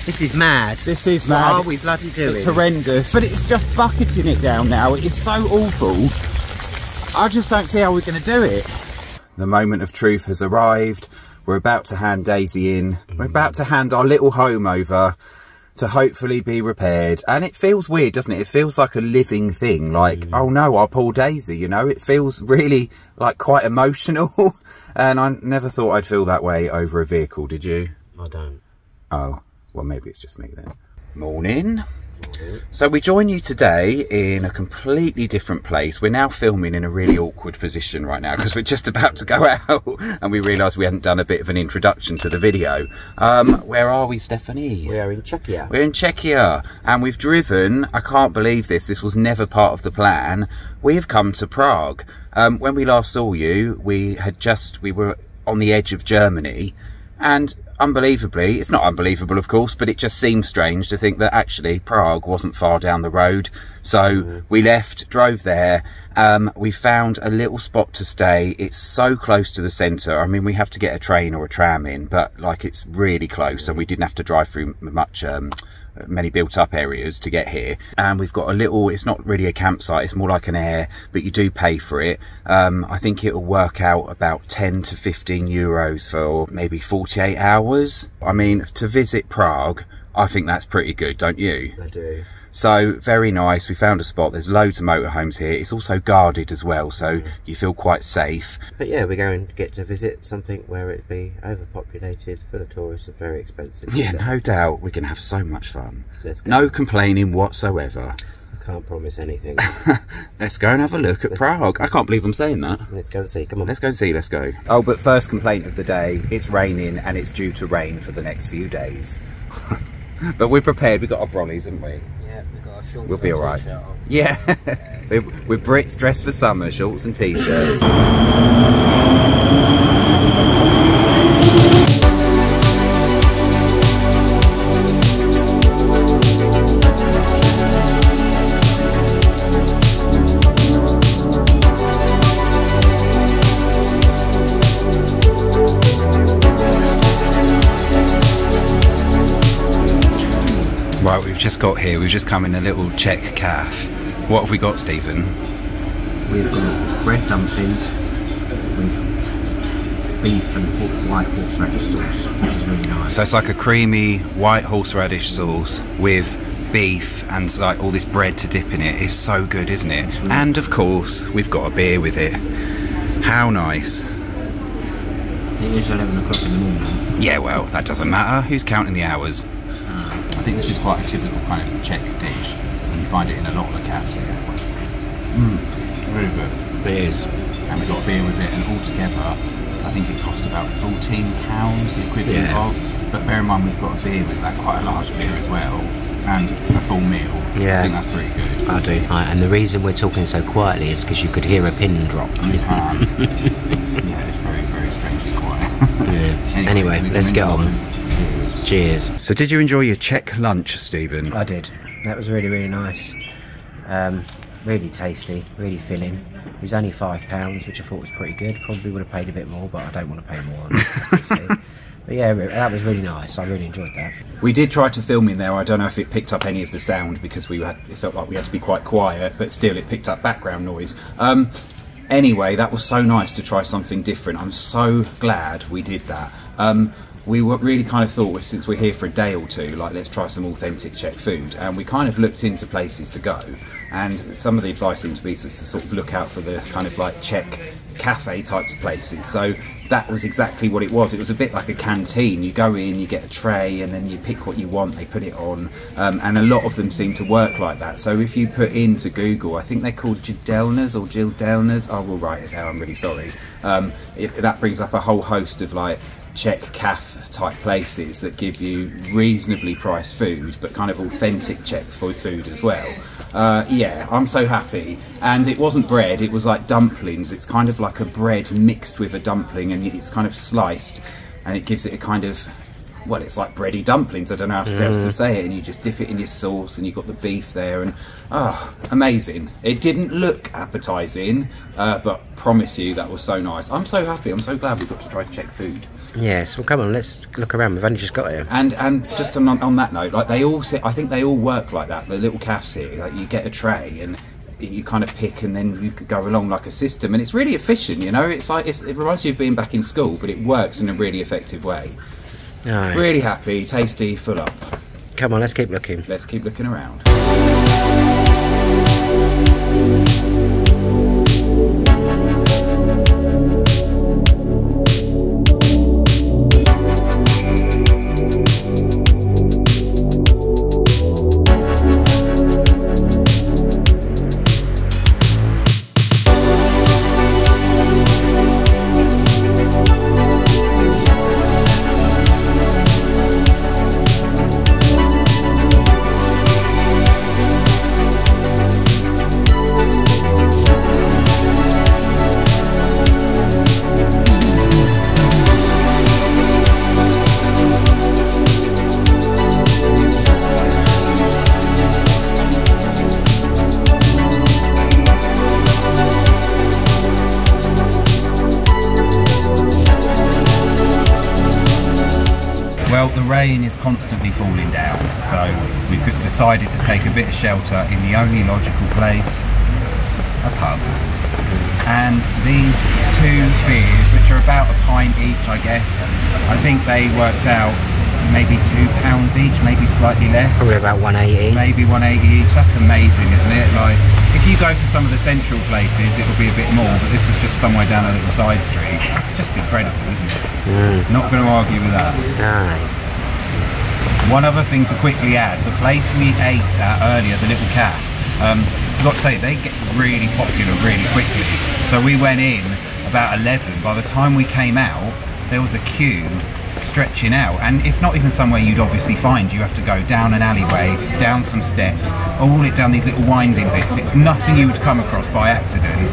This is mad. This is mad. What are we bloody doing? It's horrendous. But it's just bucketing it down now. It is so awful. I just don't see how we're going to do it. The moment of truth has arrived. We're about to hand Daisy in. We're about to hand our little home over to hopefully be repaired. And it feels weird, doesn't it? It feels like a living thing. Like, oh no, our poor Daisy, you know? It feels really, like, quite emotional. And I never thought I'd feel that way over a vehicle, did you? I don't. Oh. Well, maybe it's just me then. Morning. So we join you today in a completely different place. We're now filming in a really awkward position right now because we're just about to go out and we realised we hadn't done a bit of an introduction to the video. Where are we, Stephanie? We are in Czechia. We're in Czechia and we've driven, I can't believe this was never part of the plan. We've come to Prague. When we last saw you, we were on the edge of Germany, and unbelievably, it's not unbelievable of course, but it just seems strange to think that actually Prague wasn't far down the road. So we left, drove there, we found a little spot to stay. It's so close to the centre. I mean, we have to get a train or a tram in, but like it's really close, and we didn't have to drive through many built up areas to get here. And we've got a little, it's not really a campsite, it's more like an air, but you do pay for it. I think it'll work out about 10 to 15 euros for maybe 48 hours. I mean, to visit Prague, I think that's pretty good, don't you? I do. So very nice. We found a spot. There's loads of motorhomes here. It's also guarded as well, so you feel quite safe. But yeah, we're going to get to visit something where it'd be overpopulated, full of tourists, and very expensive. Yeah, no doubt. We can have so much fun. Let's go. No complaining whatsoever. I can't promise anything. Let's go and have a look at Prague. I can't believe I'm saying that. Let's go and see. Come on. Let's go and see. Let's go. Oh, but first complaint of the day. It's raining and it's due to rain for the next few days. But we're prepared. We've got our brollies, haven't we? Yeah, we've got our shorts. We'll be all right. Yeah. We're Brits dressed for summer, shorts and t-shirts. Right, we've just got here, we've just come in a little Czech cafe. What have we got, Stephen? We've got bread dumplings with beef and white horseradish sauce, which is really nice. So it's like a creamy white horseradish sauce with beef and like all this bread to dip in it. It's so good, isn't it? And of course, we've got a beer with it. How nice. It is 11 o'clock in the morning. Yeah, well, that doesn't matter. Who's counting the hours? I think this is quite a typical kind of Czech dish, and you find it in a lot of the cafes here. Really good. It is. And we got a beer with it, and altogether, I think it cost about £14, the equivalent of. But bear in mind, we've got a beer with that, quite a large beer as well, and a full meal. Yeah. I think that's pretty good. I do. And the reason we're talking so quietly is because you could hear a pin drop. You can. Yeah, it's very, very strangely quiet. Yeah. Anyway, let's get on. Cheers. So did you enjoy your Czech lunch, Stephen? I did. That was really, really nice. Really tasty, really filling. It was only £5, which I thought was pretty good. Probably would have paid a bit more, but I don't want to pay more than that, obviously. But yeah, that was really nice. I really enjoyed that. We did try to film in there. I don't know if it picked up any of the sound because it felt like we had to be quite quiet, but still it picked up background noise. Anyway, that was so nice to try something different. I'm so glad we did that. We really kind of thought, since we're here for a day or two, like, let's try some authentic Czech food. And we kind of looked into places to go. And some of the advice seemed to be to sort of look out for the kind of like Czech cafe types places. So that was exactly what it was. It was a bit like a canteen. You go in, you get a tray, and then you pick what you want, they put it on. And a lot of them seem to work like that. So if you put into Google, I think they're called Jidelnas or Jildelnas. I will write it there, I'm really sorry. That brings up a whole host of like Czech cafe type places that give you reasonably priced food, but kind of authentic Czech food as well. Yeah, I'm so happy. And it wasn't bread, it was like dumplings. It's kind of like a bread mixed with a dumpling, and it's kind of sliced, and it gives it a kind of well, it's like bready dumplings, I don't know how else to say it, and you just dip it in your sauce and you've got the beef there, and amazing. It didn't look appetizing, but promise you that was so nice. I'm so happy, I'm so glad we got to try Czech food. Yes, well come on, let's look around, we've only just got here. And just on that note, like they all sit, I think they all work like that, the little cafes here, like you get a tray and you kind of pick and then you could go along like a system, and it's really efficient, you know. It's like it reminds you of being back in school, but it works in a really effective way. Right. Really happy, tasty, full up. Come on, let's keep looking. Let's keep looking around. Well, the rain is constantly falling down, so we've just decided to take a bit of shelter in the only logical place, a pub. And these two beers, which are about a pint each, I guess, I think they worked out maybe £2 each, maybe slightly less. Probably about 180. Maybe 180 each. That's amazing, isn't it? Like, if you go to some of the central places, it'll be a bit more, but this was just somewhere down a little side street. It's just incredible, isn't it? Not going to argue with that. Aye. One other thing to quickly add, the place we ate at earlier, the little cafe, I've got to say, they get really popular really quickly. So we went in about 11. By the time we came out, there was a queue stretching out, and it's not even somewhere you'd obviously find. You have to go down an alleyway, down some steps, all it down these little winding bits. It's nothing you would come across by accident,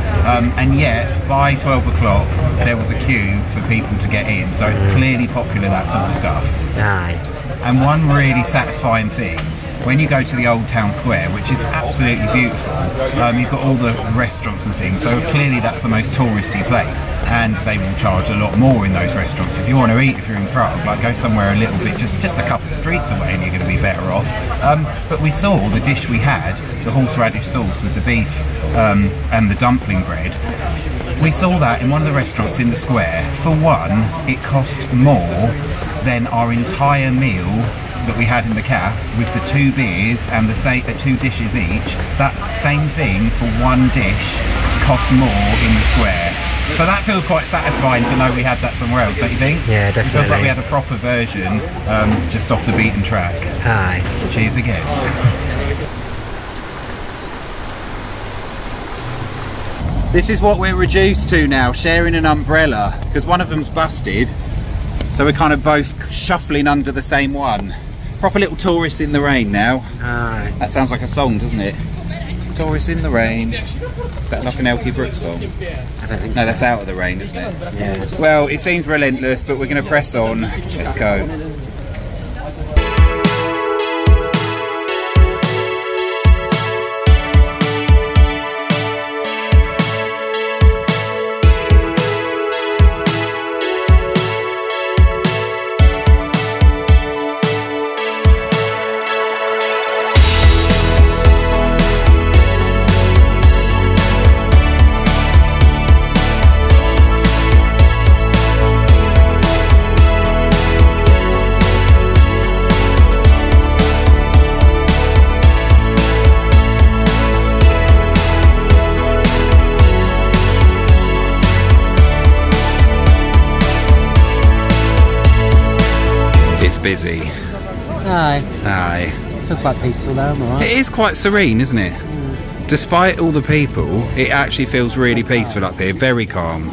and yet by 12 o'clock there was a queue for people to get in, so it's clearly popular, that sort of stuff. Aye. And one really satisfying thing, when you go to the old town square, which is absolutely beautiful, you've got all the restaurants and things, so clearly that's the most touristy place, and they will charge a lot more in those restaurants. If you want to eat, if you're in Prague, like go somewhere a little bit, just a couple of streets away, and you're going to be better off. But we saw the dish we had, the horseradish sauce with the beef and the dumpling bread. We saw that in one of the restaurants in the square. For one, it cost more than our entire meal that we had in the cafe with the 2 beers and the 2 dishes each. That same thing for one dish cost more in the square. So that feels quite satisfying to know we had that somewhere else, don't you think? Yeah, definitely. It feels like we had a proper version, just off the beaten track. Aye. Cheers again. This is what we're reduced to now, sharing an umbrella, because one of them's busted. So we're kind of both shuffling under the same one. Proper little tourists in the rain now. Aye. That sounds like a song, doesn't it? Tourists in the rain. Is that like an Elkie Brooks song? I don't think No, that's Out of the Rain, isn't it? Yeah. Well, it seems relentless, but we're going to press on. Let's go. Busy. Aye. Aye. I feel quite peaceful though, I'm alright. It is quite serene, isn't it? Despite all the people, it actually feels really peaceful up here, very calm,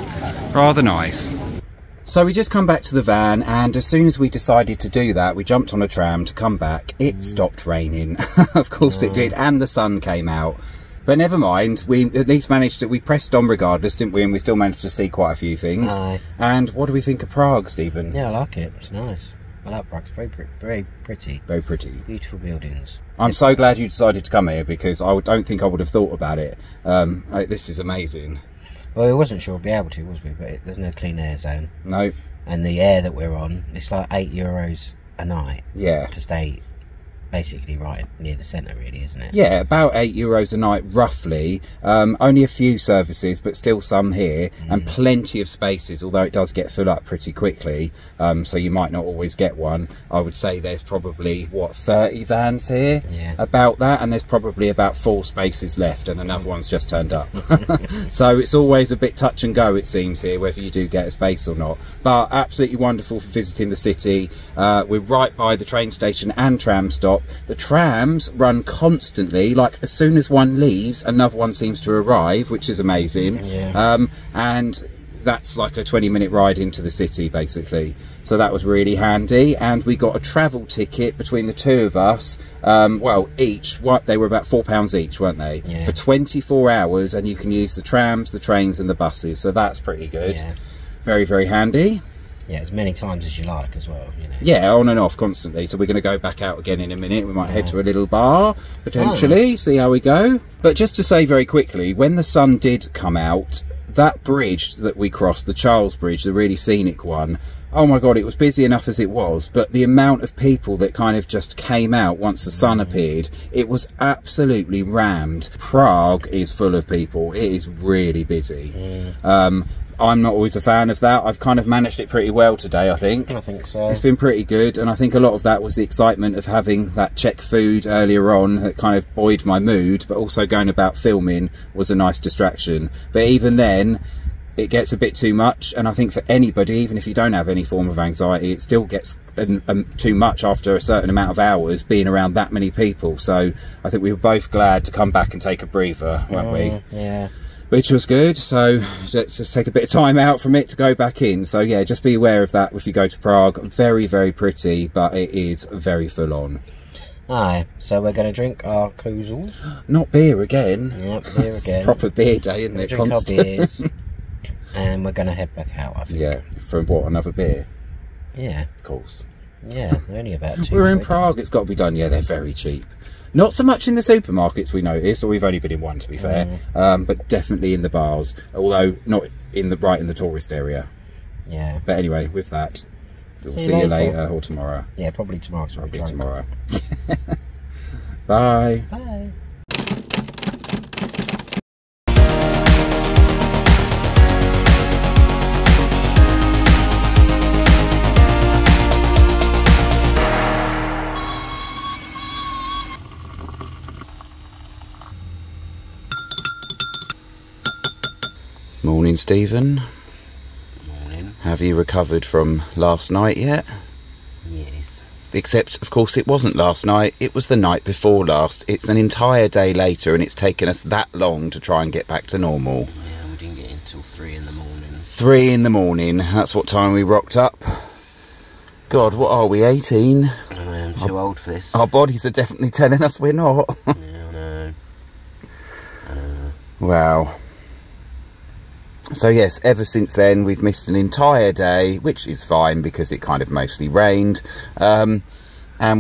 rather nice. So we just come back to the van, and as soon as we decided to do that, we jumped on a tram to come back. It stopped raining. Of course it did, and the sun came out. But never mind, we at least managed to, we pressed on regardless, didn't we? And we still managed to see quite a few things. Aye. And what do we think of Prague, Stephen? Yeah, I like it, it's nice. I like Prague. It's very pretty. Very pretty. Beautiful buildings. I'm so glad you decided to come here, because I don't think I would have thought about it. This is amazing. Well, we wasn't sure we'd be able to, was we? But there's no clean air zone. No. And the air that we're on, it's like €8 a night. Yeah. To stay basically right near the centre, really, isn't it? Yeah, about €8 a night, roughly. Only a few services, but still some here, and plenty of spaces, although it does get full up pretty quickly, so you might not always get one. I would say there's probably, what, 30 vans here? Yeah. About that, and there's probably about 4 spaces left, and another one's just turned up. So it's always a bit touch and go, it seems, here, whether you do get a space or not. But absolutely wonderful for visiting the city. We're right by the train station and tram stop. The trams run constantly, like as soon as one leaves, another one seems to arrive, which is amazing. Yeah. And that's like a 20-minute ride into the city, basically. So that was really handy. And we got a travel ticket between the two of us. Well, each, they were about £4 each, weren't they? Yeah. For 24 hours, and you can use the trams, the trains and the buses. So that's pretty good. Yeah. Very, very handy. Yeah, as many times as you like as well, you know. Yeah, on and off constantly. So we're going to go back out again in a minute. We might head to a little bar, potentially, see how we go. But just to say very quickly, when the sun did come out, that bridge that we crossed, the Charles Bridge, the really scenic one, oh my God, it was busy enough as it was, but the amount of people that kind of just came out once the sun appeared, it was absolutely rammed. Prague is full of people. It is really busy. I'm not always a fan of that. I've kind of managed it pretty well today, I think. I think so. It's been pretty good, and I think a lot of that was the excitement of having that Czech food earlier on that kind of buoyed my mood, but also going about filming was a nice distraction. But even then, it gets a bit too much, and I think for anybody, even if you don't have any form of anxiety, it still gets too much after a certain amount of hours being around that many people. So I think we were both glad to come back and take a breather, weren't we? Yeah. Which was good. So let's just take a bit of time out from it to go back in. So yeah, just be aware of that if you go to Prague. Very, very pretty, but it is very full on. Aye, so we're going to drink our koozles. Not beer again. Yep, beer It's again. proper beer day, isn't it? Drink Constant. our beers, and we're going to head back out, I think. Yeah, for what, another beer? Yeah. Of course. Yeah, they're only about 2. We're in Prague, it's got to be done. Yeah, they're very cheap. Not so much in the supermarkets, we noticed, or we've only been in one, to be fair, but definitely in the bars, although not in the right in the tourist area. Yeah. But anyway, with that, we'll see you later or tomorrow. Yeah, probably tomorrow. Probably tomorrow. Bye. Bye. Morning, Stephen. Morning. Have you recovered from last night yet? Yes. Except, of course, it wasn't last night. It was the night before last. It's an entire day later, and it's taken us that long to try and get back to normal. Yeah, we didn't get in till 3 in the morning. 3 in the morning. That's what time we rocked up. God, what are we, 18? I'm too old for this. Our bodies are definitely telling us we're not. Yeah, I know. Wow. So yes, ever since then we've missed an entire day, which is fine because it kind of mostly rained, and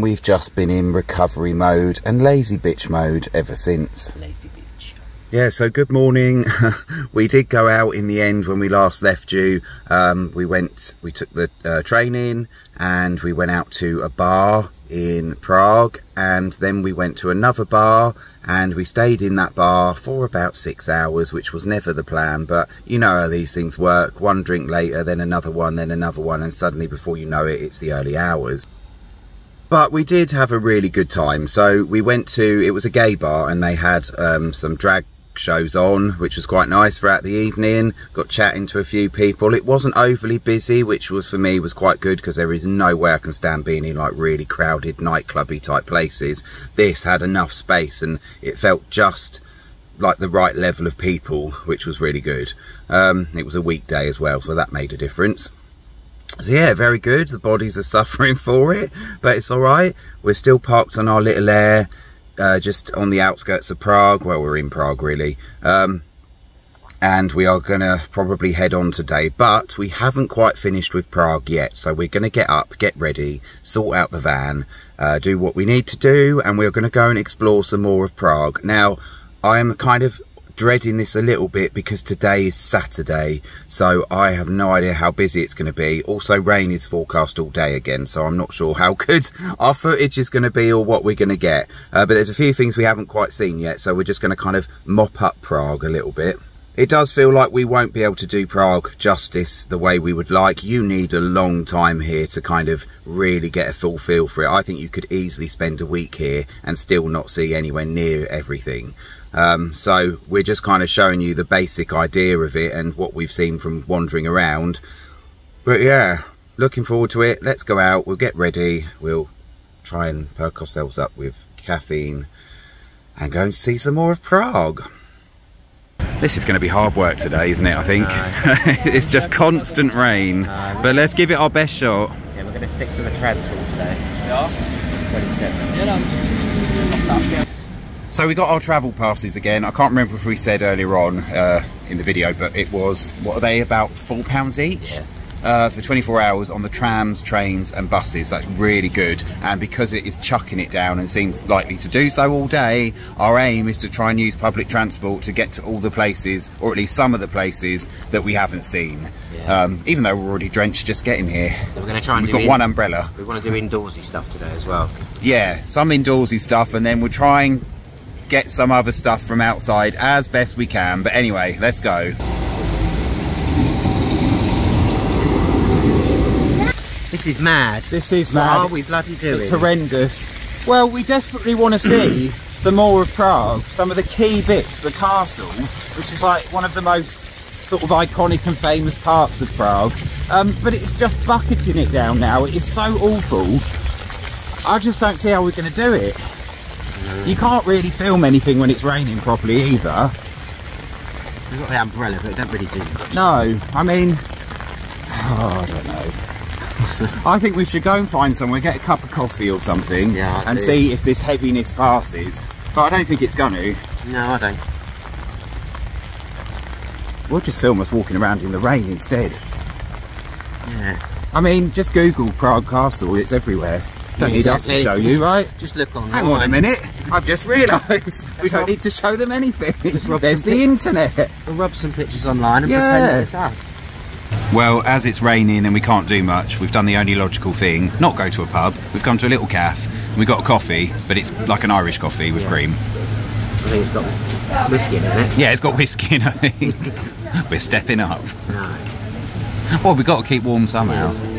we've just been in recovery mode and lazy bitch mode ever since. Lazy bitch. Yeah, so good morning. We did go out in the end when we last left you. We took the train in and we went out to a bar in Prague, and then we went to another bar and we stayed in that bar for about 6 hours, which was never the plan, but you know how these things work. One drink later, then another one, and suddenly before you know it, it's the early hours. But we did have a really good time. So we went to, it was a gay bar, and they had some drag shows on, which was quite nice throughout the evening. Got chatting to a few people. It wasn't overly busy, which was, for me, was quite good, because there is no way I can stand being in like really crowded nightclubby type places. This had enough space and it felt just like the right level of people, which was really good. It was a weekday as well, so that made a difference. So yeah, very good. The bodies are suffering for it, but it's all right. We're still parked on our little air, just on the outskirts of Prague. Well, we're in Prague really, and we are gonna probably head on today, but we haven't quite finished with Prague yet, so we're gonna get up, get ready, sort out the van, do what we need to do, and we're gonna go and explore some more of Prague. Now, I'm kind of dreading this a little bit because today is Saturday, so I have no idea how busy it's going to be. Also, rain is forecast all day again, so I'm not sure how good our footage is going to be or what we're going to get. But there's a few things we haven't quite seen yet, so we're just going to kind of mop up Prague a little bit. It does feel like we won't be able to do Prague justice the way we would like. You need a long time here to kind of really get a full feel for it. I think you could easily spend a week here and still not see anywhere near everything. So we're just kind of showing you the basic idea of it and what we've seen from wandering around. But yeah, looking forward to it. Let's go out, we'll get ready, we'll try and perk ourselves up with caffeine and go and see some more of Prague. This is going to be hard work today, isn't it, I think? No. It's just constant rain, but let's give it our best shot. Yeah, we're going to stick to the transport today. Yeah. 27. So we got our travel passes again. I can't remember if we said earlier on in the video, but it was, what are they, about £4 each? Yeah. For 24 hours on the trams, trains and buses. That's really good, and because it is chucking it down and seems likely to do so all day, our aim is to try and use public transport to get to all the places, or at least some of the places that we haven't seen. Yeah. Even though we're already drenched just getting here. We're going to try and We've got one umbrella. We want to do indoorsy stuff today as well. Yeah, some indoorsy stuff, and then we'll try and get some other stuff from outside as best we can. But anyway, let's go. This is mad. This is mad. What are we bloody doing? It's horrendous. Well, we desperately want to see some more of Prague, some of the key bits, the castle, which is like one of the most sort of iconic and famous parts of Prague. But it's just bucketing it down now. It is so awful. I just don't see how we're going to do it. You can't really film anything when it's raining properly either. We've got the umbrella, but it don't really do much. No, I mean, I don't know. I think we should go and find somewhere, get a cup of coffee or something, yeah, and see if this heaviness passes. But I don't think it's going to. No, I don't. We'll just film us walking around in the rain instead. Yeah. I mean, just Google Prague Castle, it's everywhere. Don't need us to show you, right? Just look on. Hang on a minute, I've just realised we don't need to show them anything. There's the internet. We'll rub some pictures online and pretend that it's us. Well, as it's raining and we can't do much, we've done the only logical thing, not go to a pub. We've come to a little cafe, and we got a coffee, but it's like an Irish coffee with cream. I think it's got whiskey in it. Yeah, it's got whiskey in, I think. We're stepping up. No. Well, we've got to keep warm somehow. Yeah.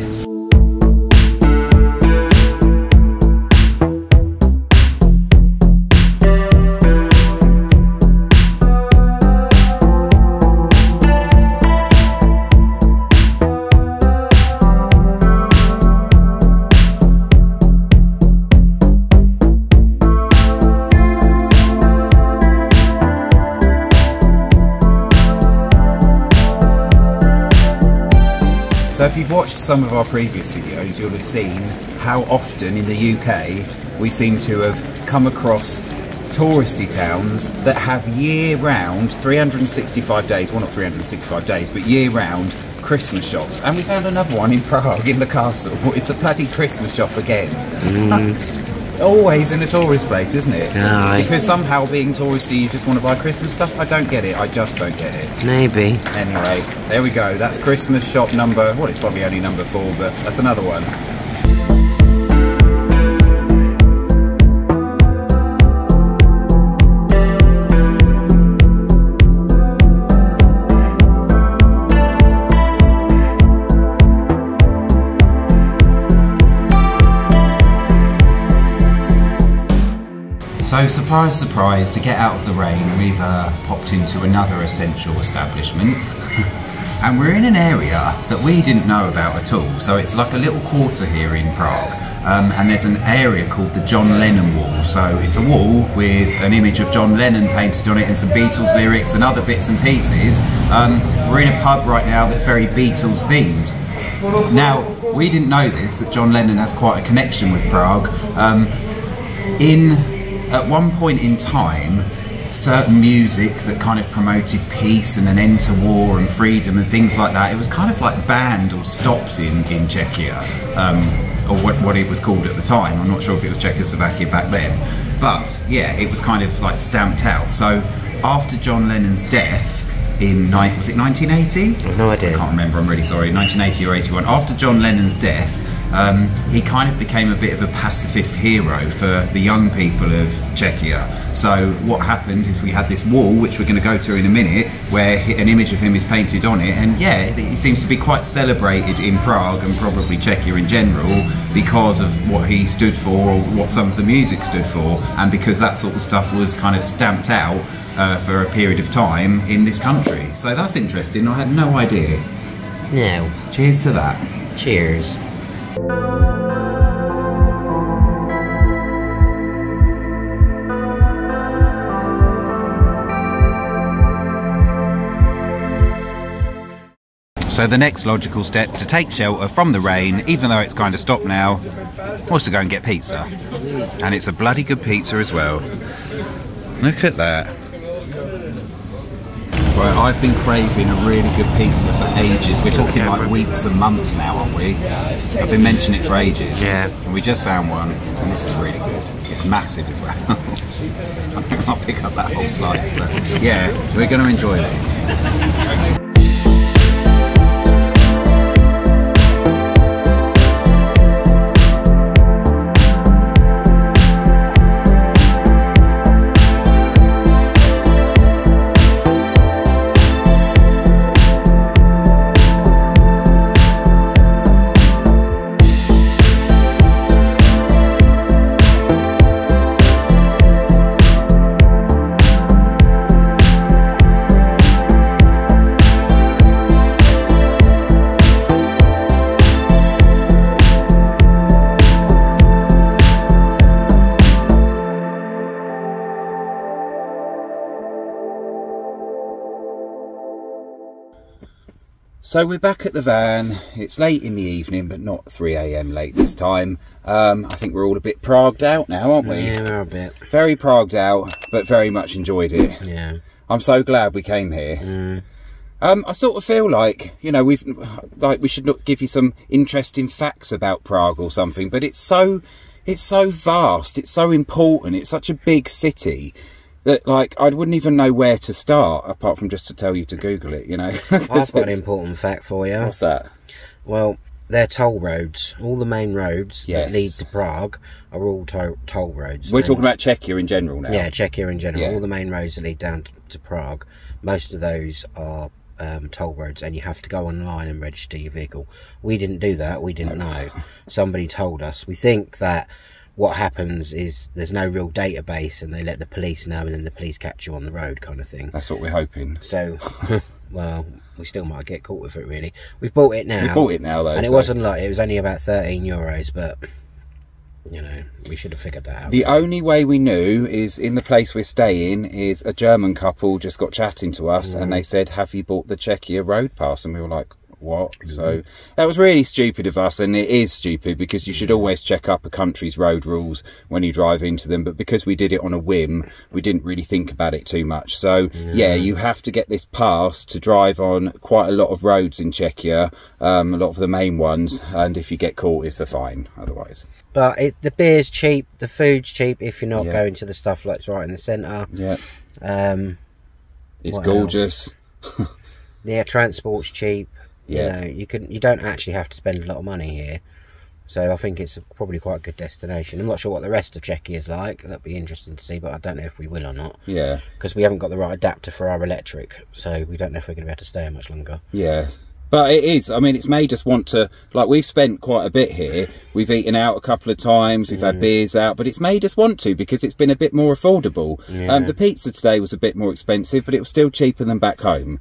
So if you've watched some of our previous videos, you'll have seen how often in the UK we seem to have come across touristy towns that have year-round, 365 days, well not 365 days, but year-round Christmas shops. And we found another one in Prague, in the castle. It's a bloody Christmas shop again. Always in a tourist place, isn't it? Aye. Because somehow being touristy you just want to buy Christmas stuff. I don't get it, I just don't get it. Maybe. Anyway, there we go. That's Christmas shop number, well, it's probably only number 4, but that's another one. So surprise, surprise, to get out of the rain, we've popped into another essential establishment. And we're in an area that we didn't know about at all. So it's like a little quarter here in Prague. And there's an area called the John Lennon wall. So it's a wall with an image of John Lennon painted on it and some Beatles lyrics and other bits and pieces. We're in a pub right now that's very Beatles themed. Now, we didn't know this, that John Lennon has quite a connection with Prague. At one point in time, certain music that kind of promoted peace and an end to war and freedom and things like that. It was kind of like banned or stopped in Czechia, or what it was called at the time. I'm not sure if it was Czechoslovakia back then, but yeah, it was kind of like stamped out. So after John Lennon's death in, was it 1980? I've no idea. I can't remember, I'm really sorry, 1980 or 81. After John Lennon's death, he kind of became a bit of a pacifist hero for the young people of Czechia. So what happened is we had this wall, which we're going to go to in a minute, where an image of him is painted on it, and yeah, he seems to be quite celebrated in Prague and probably Czechia in general because of what he stood for, or what some of the music stood for, and because that sort of stuff was kind of stamped out for a period of time in this country. So that's interesting, I had no idea. No. Cheers to that. Cheers. So the next logical step to take shelter from the rain, even though it's kind of stopped now, was to go and get pizza. And it's a bloody good pizza as well. Look at that. Right, I've been craving a really good pizza for ages. We're talking like weeks and months now, aren't we? I've been mentioning it for ages. Yeah. And we just found one, and this is really good. It's massive as well. I think I'll pick up that whole slice, but yeah, we're going to enjoy this. So we're back at the van. It's late in the evening, but not 3 AM late this time. I think we're all a bit Pragued out now, aren't we? Yeah, we're a bit. Very Pragued out, but very much enjoyed it. Yeah. I'm so glad we came here. I sort of feel like, you know, we should not give you some interesting facts about Prague or something, but it's so vast, it's so important, it's such a big city that, like, I wouldn't even know where to start, apart from just to tell you to Google it, you know. I've got an important fact for you. What's that? Well, they're toll roads. All the main roads Yes. that lead to Prague are all toll roads. We're talking about Czechia in general now. Yeah, Czechia in general. Yeah. All the main roads that lead down to Prague, most of those are toll roads, and you have to go online and register your vehicle. We didn't do that. We didn't know. Somebody told us. We think that what happens is there's no real database, and they let the police know, and then the police catch you on the road, kind of thing. That's what we're hoping. So, well, we still might get caught with it, really. We've bought it now. We bought it now, though. And it wasn't like, it was only about €13, but, you know, we should have figured that out. The only way we knew is in the place we're staying is a German couple just got chatting to us and they said, have you bought the Czechia road pass? And we were like, what? So that was really stupid of us, and it is stupid because you should always check up a country's road rules when you drive into them, but because we did it on a whim, we didn't really think about it too much. So yeah, you have to get this pass to drive on quite a lot of roads in Czechia, a lot of the main ones, and if you get caught it's a fine otherwise. But the beer's cheap, the food's cheap if you're not going to the stuff that's right in the centre. Yeah. It's what gorgeous. Yeah, transport's cheap. Yeah. You know, you don't actually have to spend a lot of money here. So I think it's probably quite a good destination. I'm not sure what the rest of Czechia is like. That'd be interesting to see, but I don't know if we will or not. Yeah. Because we haven't got the right adapter for our electric, so we don't know if we're going to be able to stay here much longer. Yeah. But it is, I mean, it's made us want to, like, we've spent quite a bit here. We've eaten out a couple of times, we've had beers out, but it's made us want to because it's been a bit more affordable. The pizza today was a bit more expensive, but it was still cheaper than back home.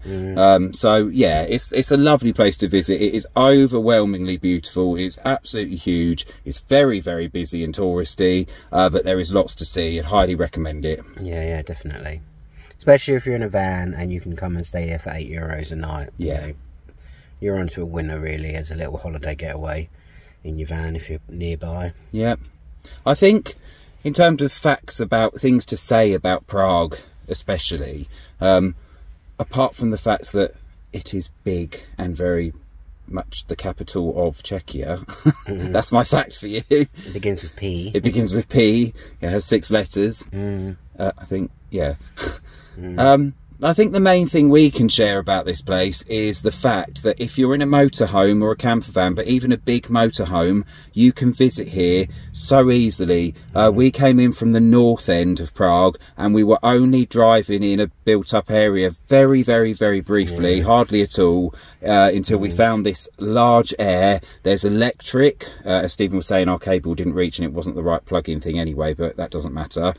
So, yeah, it's a lovely place to visit. It is overwhelmingly beautiful. It's absolutely huge. It's very, very busy and touristy, but there is lots to see and highly recommend it. Yeah, definitely. Especially if you're in a van and you can come and stay here for €8 a night. Yeah. You know, you're onto a winner, really, as a little holiday getaway in your van if you're nearby. Yeah. I think, in terms of facts about things to say about Prague, especially, apart from the fact that it is big and very much the capital of Czechia. That's my fact for you. It begins with P. It begins with P. It has 6 letters. I think, yeah. I think the main thing we can share about this place is the fact that if you're in a motorhome or a camper van, but even a big motorhome, you can visit here so easily. We came in from the north end of Prague and we were only driving in a built-up area very, very, very briefly, hardly at all, until we found this large air. There's electric. As Stephen was saying, our cable didn't reach and it wasn't the right plug-in thing anyway, but that doesn't matter.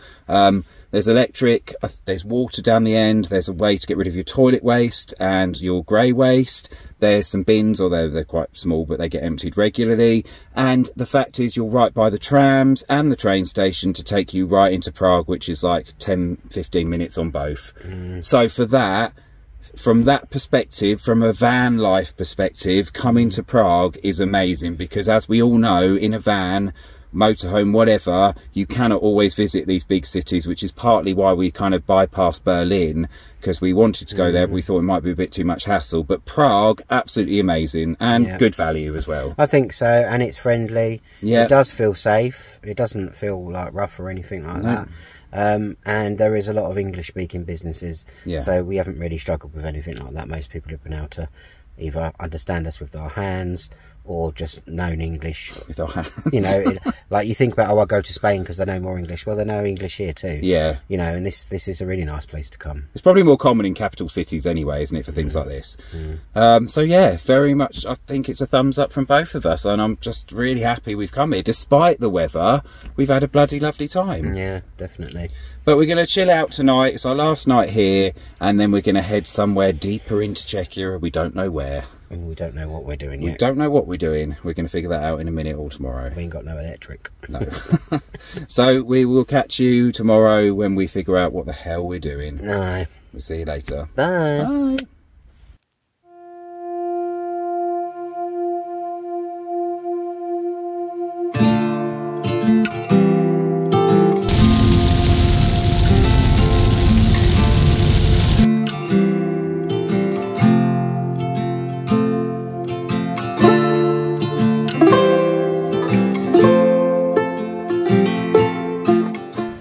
There's electric, there's water down the end, there's a way to get rid of your toilet waste and your grey waste. There's some bins, although they're quite small, but they get emptied regularly. And the fact is you're right by the trams and the train station to take you right into Prague, which is like 10-15 minutes on both. So for that, from that perspective, from a van life perspective, coming to Prague is amazing, because as we all know, in a van, motorhome, whatever, you cannot always visit these big cities, which is partly why we kind of bypassed Berlin, because we wanted to go there, but we thought it might be a bit too much hassle. But Prague, absolutely amazing, and good value as well. I think so, and it's friendly. It does feel safe. It doesn't feel like rough or anything like that. And there is a lot of English speaking businesses, so we haven't really struggled with anything like that. Most people have been able to either understand us with our hands or just known English with our hands. You know, like you think about, oh, I go to Spain because they know more English. Well, they know English here too. Yeah. You know, and this is a really nice place to come. It's probably more common in capital cities anyway, isn't it, for things like this? So yeah, very much, I think it's a thumbs up from both of us, and I'm just really happy we've come here. Despite the weather, we've had a bloody lovely time. Yeah, definitely. But we're going to chill out tonight. It's our last night here, and then we're going to head somewhere deeper into Czechia. We don't know where. And we don't know what we're doing yet. We don't know what we're doing. We're going to figure that out in a minute or tomorrow. We ain't got no electric. No. So we will catch you tomorrow when we figure out what the hell we're doing. No. We'll see you later. Bye. Bye.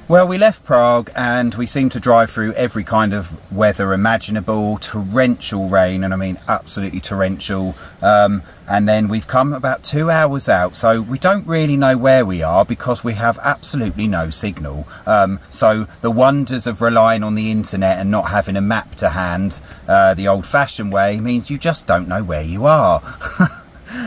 Well, we left Prague and we seemed to drive through every kind of weather imaginable, torrential rain, and I mean absolutely torrential. And then we've come about 2 hours out, so we don't really know where we are because we have absolutely no signal. So the wonders of relying on the internet and not having a map to hand the old-fashioned way means you just don't know where you are.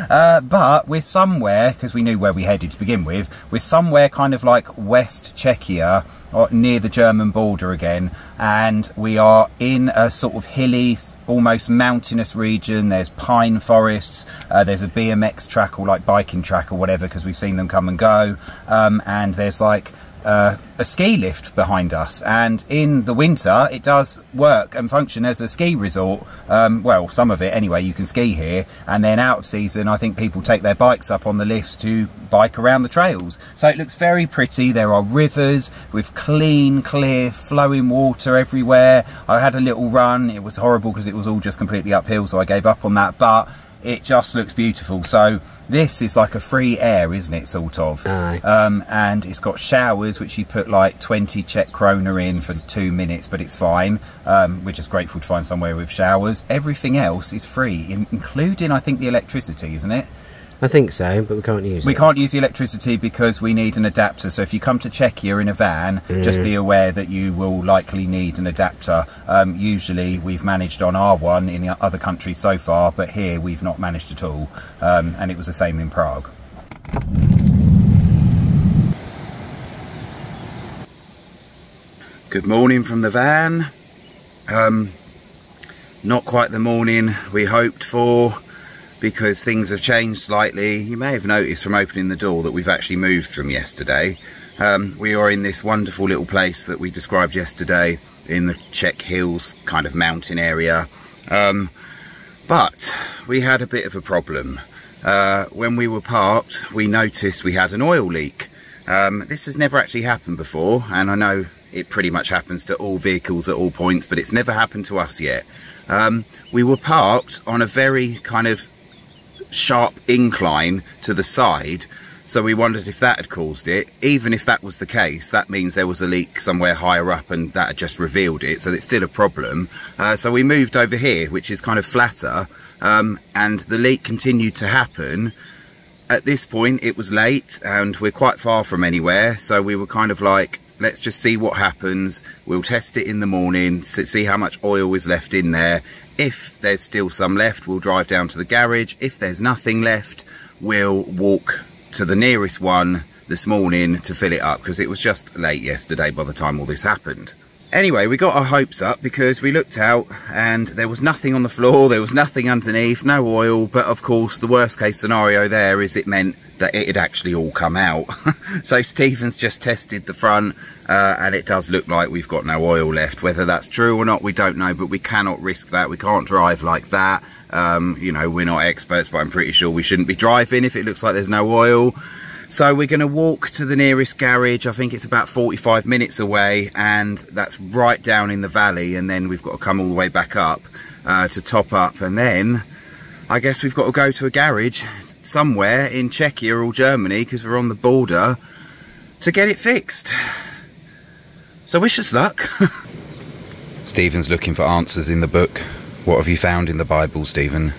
But we're somewhere, because we knew where we headed to begin with, we're somewhere kind of like West Czechia, or near the German border again, and we are in a sort of hilly, almost mountainous region. There's pine forests, there's a BMX track or like biking track or whatever, because we've seen them come and go, and there's like a ski lift behind us, and in the winter it does work and function as a ski resort. Well, some of it anyway, you can ski here, and then out of season I think people take their bikes up on the lifts to bike around the trails. So it looks very pretty. There are rivers with clean, clear, flowing water everywhere. I had a little run. It was horrible because it was all just completely uphill, so I gave up on that, but it just looks beautiful. So this is like a free air, isn't it, sort of? Aye. And it's got showers, which you put like 20 Czech krona in for 2 minutes, but it's fine. We're just grateful to find somewhere with showers. Everything else is free, including, I think, the electricity, isn't it? I think so, but we can't use it. We can't use the electricity because we need an adapter. So if you come to Czechia in a van, just be aware that you will likely need an adapter. Usually we've managed on our one in the other countries so far, but here we've not managed at all. And it was the same in Prague. Good morning from the van. Not quite the morning we hoped for, because things have changed slightly. You may have noticed from opening the door that we've actually moved from yesterday. We are in this wonderful little place that we described yesterday in the Czech hills kind of mountain area. But we had a bit of a problem. When we were parked, we noticed we had an oil leak. This has never actually happened before, and I know it pretty much happens to all vehicles at all points, but it's never happened to us yet. We were parked on a very kind of sharp incline to the side, so we wondered if that had caused it. Even if that was the case, that means there was a leak somewhere higher up and that had just revealed it, so it's still a problem. So we moved over here, which is kind of flatter, and the leak continued to happen. At this point it was late and we're quite far from anywhere, so we were kind of like, let's just see what happens. We'll test it in the morning, see how much oil is left in there. If there's still some left, we'll drive down to the garage. If there's nothing left, we'll walk to the nearest one this morning to fill it up, because it was just late yesterday by the time all this happened. Anyway, we got our hopes up because we looked out and there was nothing on the floor, there was nothing underneath, no oil, but of course the worst case scenario there is it meant that it had actually all come out. So Stephen's just tested the front and it does look like we've got no oil left. Whether that's true or not, we don't know, but we cannot risk that. We can't drive like that. You know, we're not experts, but I'm pretty sure we shouldn't be driving if it looks like there's no oil. So we're going to walk to the nearest garage. I think it's about 45 minutes away, and that's right down in the valley, and then we've got to come all the way back up to top up, and then I guess we've got to go to a garage somewhere in Czechia or Germany, because we're on the border, to get it fixed. So wish us luck. Stephen's looking for answers in the book. What have you found in the Bible, Stephen?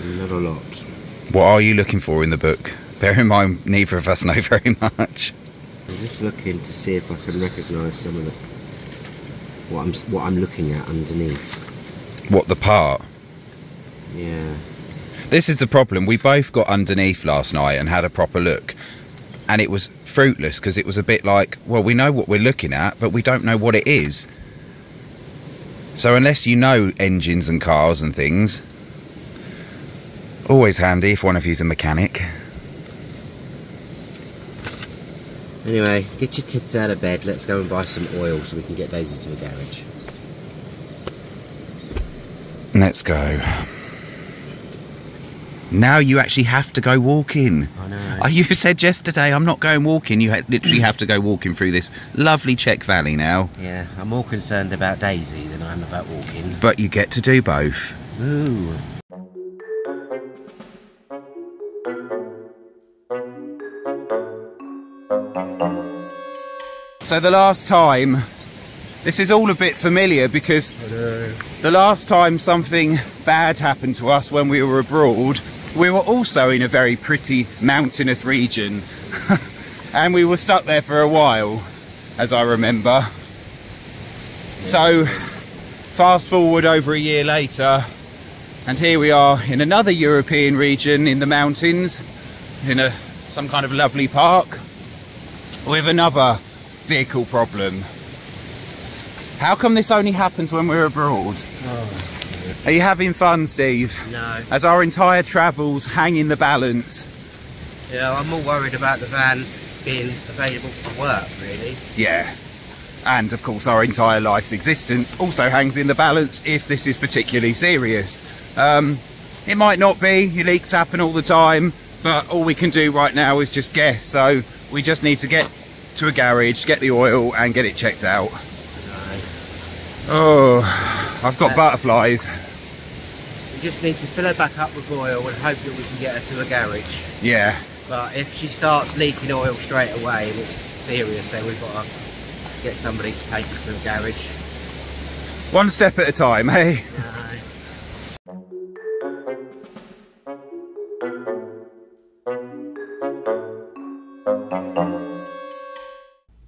Not a lot. What are you looking for in the book? Bear in mind, neither of us know very much. I'm just looking to see if I can recognise some of the what I'm looking at underneath. What, the part? Yeah. This is the problem. We both got underneath last night and had a proper look, and it was fruitless because it was a bit like, well, we know what we're looking at, but we don't know what it is. So unless you know engines and cars and things, always handy if one of you's a mechanic. Anyway, get your tits out of bed, let's go and buy some oil so we can get Daisy to the garage. Let's go. Now you actually have to go walking. I know. You said yesterday, I'm not going walking. You literally have to go walking through this lovely Czech valley now. Yeah, I'm more concerned about Daisy than I am about walking. But you get to do both. Ooh. So the last time, this is all a bit familiar because the last time something bad happened to us when we were abroad, we were also in a very pretty mountainous region and we were stuck there for a while, as I remember. So fast forward over a year later and here we are in another European region in the mountains, in some kind of lovely park with another vehicle problem. How come this only happens when we're abroad? Oh, are you having fun, Steve? No. As our entire travels hang in the balance. Yeah, I'm more worried about the van being available for work, really. Yeah. And of course our entire life's existence also hangs in the balance if this is particularly serious. It might not be, leaks happen all the time, but all we can do right now is just guess, so we just need to get to a garage, get the oil and get it checked out. No. Oh, I've got butterflies. We just need to fill her back up with oil and hope that we can get her to a garage. Yeah. But if she starts leaking oil straight away and it's serious, then we've got to get somebody to take us to a garage. One step at a time, eh? No.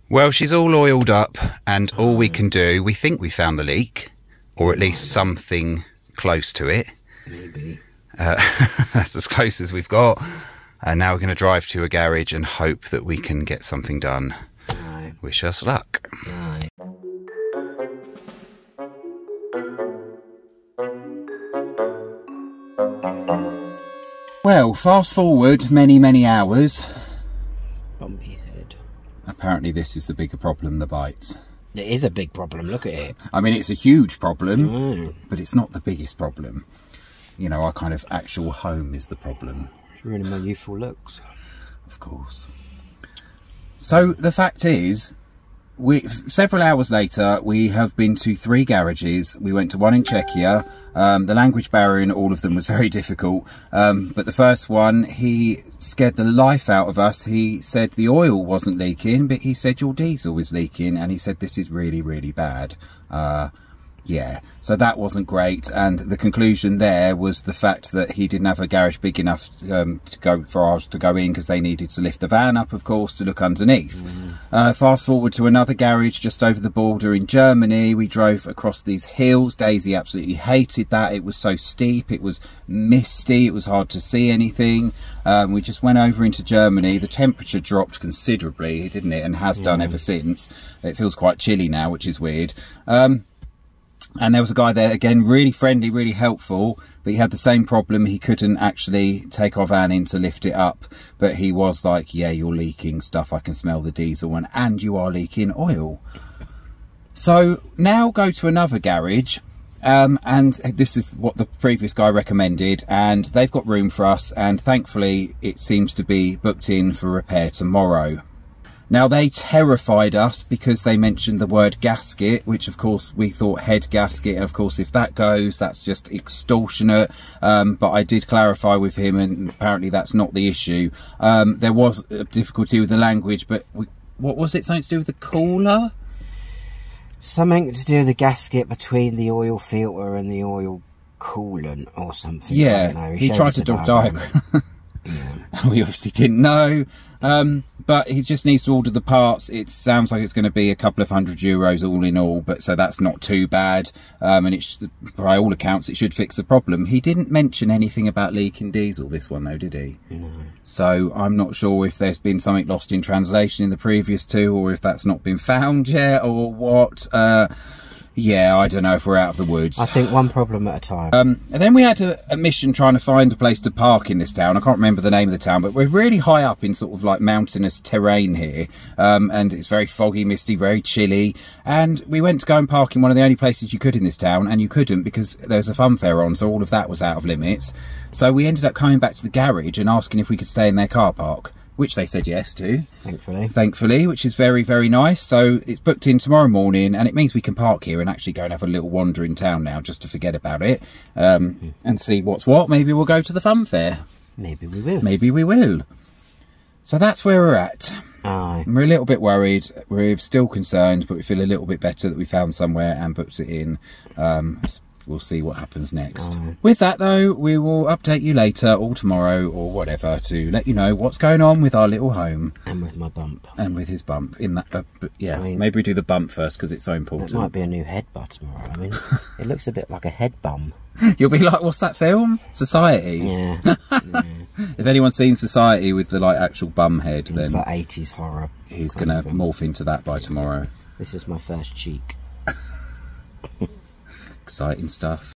Well, she's all oiled up and all we can do, we think we found the leak, or at least something close to it. Maybe. That's as close as we've got. And now we're going to drive to a garage and hope that we can get something done. No. Wish us luck. No. Well, fast forward many hours. Bumpy head. Apparently this is the bigger problem, the bites. It is a big problem, look at it. I mean, it's a huge problem, but it's not the biggest problem. You know, our kind of actual home is the problem. It's ruining my youthful looks. Of course. So the fact is, several hours later, we have been to 3 garages. We went to one in Czechia. The language barrier in all of them was very difficult. But the first one, he scared the life out of us. He said the oil wasn't leaking, but he said your diesel was leaking. And he said, this is really, really bad. Yeah, so that wasn't great, and the conclusion there was the fact that he didn't have a garage big enough for us to go in, because they needed to lift the van up, of course, to look underneath. Fast forward to another garage just over the border in Germany. We drove across these hills. Daisy absolutely hated that. It was so steep, it was misty, it was hard to see anything. We just went over into Germany. The temperature dropped considerably, didn't it, and has done ever since. It feels quite chilly now, which is weird. And there was a guy there, again, really friendly, really helpful, but he had the same problem. He couldn't actually take our van in to lift it up, but he was like, yeah, you're leaking stuff, I can smell the diesel, and you are leaking oil. So now go to another garage, and this is what the previous guy recommended, and they've got room for us, and thankfully it seems to be booked in for repair tomorrow. Now, they terrified us because they mentioned the word gasket, which of course we thought head gasket, and of course if that goes, that's just extortionate. But I did clarify with him, and apparently that's not the issue. There was a difficulty with the language, but what was it? Something to do with the cooler? Something to do with the gasket between the oil filter and the oil coolant or something. Yeah, I don't know. he tried to draw a diagram. Yeah. We obviously didn't know, but he just needs to order the parts. It sounds like it's going to be a couple of €100 all in all, but so that's not too bad, and it's, by all accounts, it should fix the problem. He didn't mention anything about leaking diesel, this one though, did he? No. So I'm not sure if there's been something lost in translation in the previous two, or if that's not been found yet, or what. Yeah, I don't know if we're out of the woods. I think one problem at a time. And then we had a mission trying to find a place to park in this town. I can't remember the name of the town, but we're really high up in sort of like mountainous terrain here. And it's very foggy, misty, very chilly. And we went to go and park in one of the only places you could in this town, and you couldn't because there's a fun fair on, so all of that was out of limits. So we ended up coming back to the garage and asking if we could stay in their car park, which they said yes to. Thankfully, which is very, very nice. So it's booked in tomorrow morning, and it means we can park here and actually go and have a little wander in town now, just to forget about it, and see what's what. Maybe we'll go to the fun fair. Maybe we will. Maybe we will. So that's where we're at. Aye. We're a little bit worried. We're still concerned, but we feel a little bit better that we found somewhere and booked it in. We'll see what happens next. With that though, we will update you later or tomorrow or whatever to let you know what's going on with our little home. And with my bump. And with his bump. In that, yeah, I mean, maybe we do the bump first because it's so important. It might be a new head butt tomorrow. I mean, it looks a bit like a head bum. You'll be like, what's that film? Society? Yeah. Yeah. If anyone's seen Society with the like actual bum head, then it's like 80s horror. He's going to morph into that by tomorrow. This is my first cheek. Exciting stuff.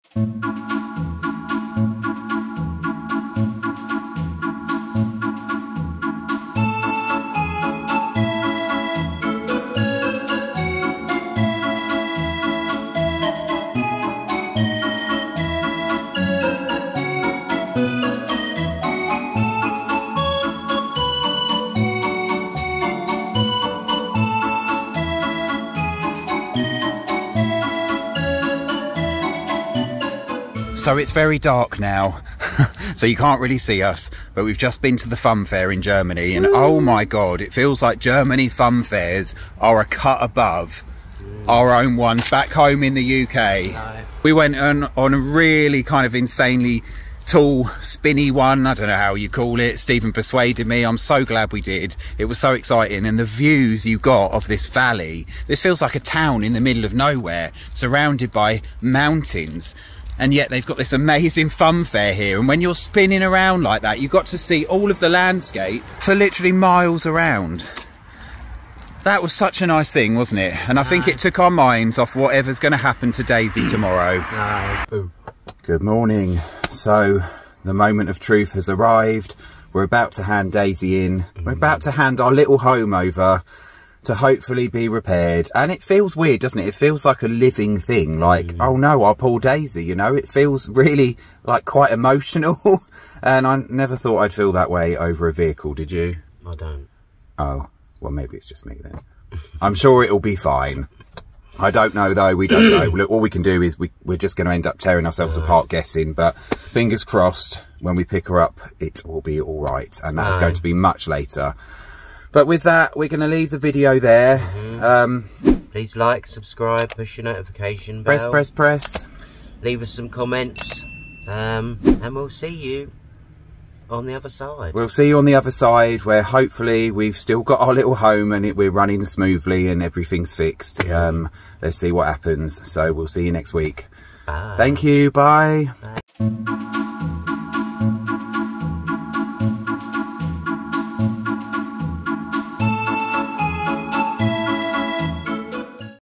So it's very dark now, so you can't really see us, but we've just been to the fun fair in Germany, and oh my god, it feels like Germany fun fairs are a cut above our own ones back home in the UK. No. We went on a really kind of insanely tall, spinny one, I don't know how you call it. Stephen persuaded me. I'm so glad we did. It was so exciting, and the views you got of this valley, this feels like a town in the middle of nowhere, surrounded by mountains. And yet they've got this amazing fun fair here, and when you're spinning around like that, you got to see all of the landscape for literally miles around. That was such a nice thing, wasn't it? And I think it took our minds off whatever's going to happen to Daisy tomorrow. Good morning. So the moment of truth has arrived. We're about to hand Daisy in. We're about to hand our little home over to hopefully be repaired, and it feels weird, doesn't it? It feels like a living thing, like oh no, our poor Daisy, you know. It feels really like quite emotional, and I never thought I'd feel that way over a vehicle. Did you? I don't. Oh, Well, maybe it's just me then. I'm sure it'll be fine. I don't know though, we don't know. Look, all we can do is we're just going to end up tearing ourselves apart guessing, but fingers crossed when we pick her up it will be all right, and that's going to be much later. But with that, we're going to leave the video there. Please like, subscribe, push your notification bell. Press. Leave us some comments, and we'll see you on the other side. We'll see you on the other side, where hopefully we've still got our little home and we're running smoothly and everything's fixed. Let's see what happens. So we'll see you next week. Bye. Thank you. Bye. Bye.